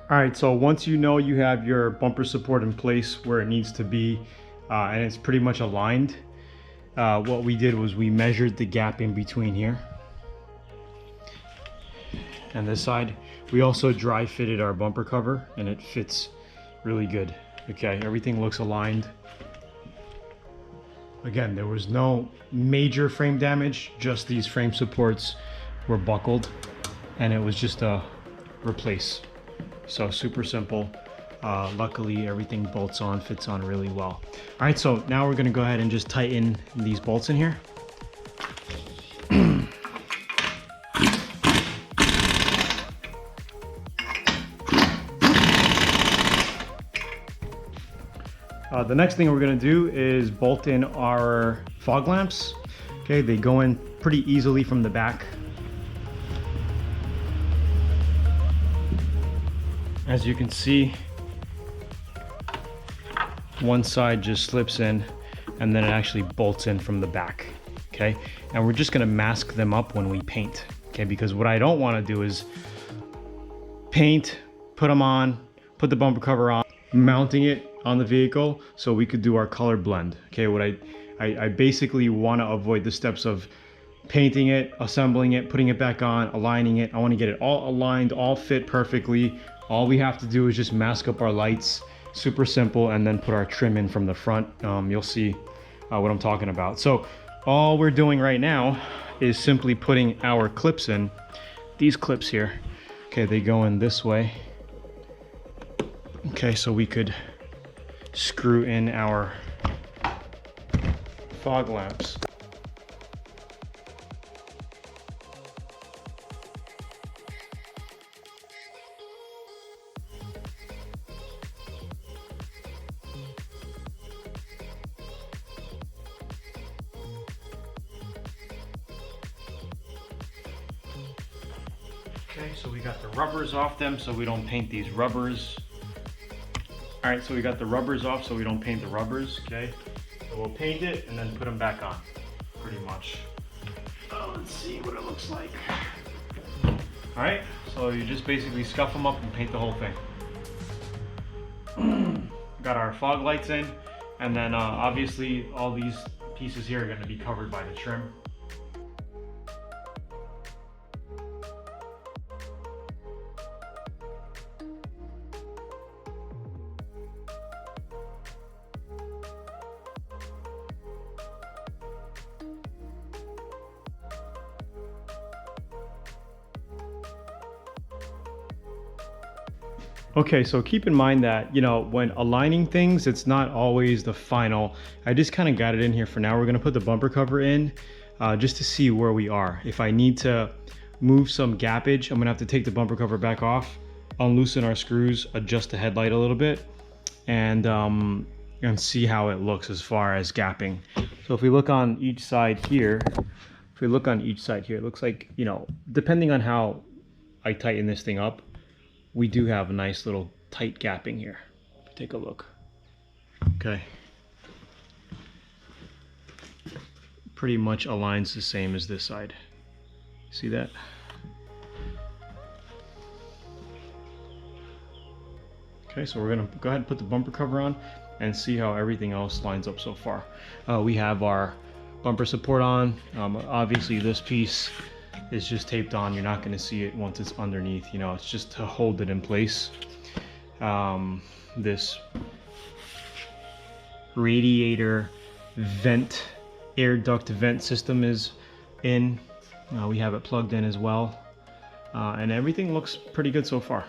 All right, so once you know you have your bumper support in place where it needs to be, and it's pretty much aligned, what we did was we measured the gap in between here and this side. We also dry fitted our bumper cover and it fits really good. Okay, everything looks aligned. Again, there was no major frame damage, just these frame supports were buckled and it was just a replace. So super simple. Luckily everything bolts on, fits on really well. All right, so now we're gonna go ahead and just tighten these bolts in here. The next thing we're gonna do is bolt in our fog lamps. Okay, they go in pretty easily from the back. As you can see, one side just slips in and then it actually bolts in from the back. Okay, and we're just gonna mask them up when we paint. Okay, because what I don't wanna do is paint, put them on, put the bumper cover on, mounting it on the vehicle so we could do our color blend. Okay, what I basically want to avoid the steps of painting it, assembling it, putting it back on, aligning it. I want to get it all aligned, all fit perfectly. All we have to do is just mask up our lights, super simple, and then put our trim in from the front. You'll see what I'm talking about. So all we're doing right now is simply putting our clips in. These clips here, okay, they go in this way. Okay, so we could screw in our fog lamps. Okay, so we got the rubbers off them so we don't paint these rubbers. All right, so we got the rubbers off so we don't paint the rubbers, okay? So we'll paint it and then put them back on, pretty much. Oh, let's see what it looks like. All right, so you just basically scuff them up and paint the whole thing. Got our fog lights in, and then obviously all these pieces here are gonna be covered by the trim. Okay, so keep in mind that, you know, when aligning things, it's not always the final. I just kind of got it in here for now. We're gonna put the bumper cover in just to see where we are. If I need to move some gappage, I'm gonna have to take the bumper cover back off, unloosen our screws, adjust the headlight a little bit, and see how it looks as far as gapping. So if we look on each side here, it looks like, you know, depending on how I tighten this thing up, we do have a nice little tight gapping here. Take a look. Okay. Pretty much aligns the same as this side. See that? Okay, so we're gonna go ahead and put the bumper cover on and see how everything else lines up so far. We have our bumper support on. Obviously this piece is just taped on. You're not going to see it once it's underneath, you know, it's just to hold it in place. This radiator vent, air duct vent system is in. We have it plugged in as well, and everything looks pretty good so far.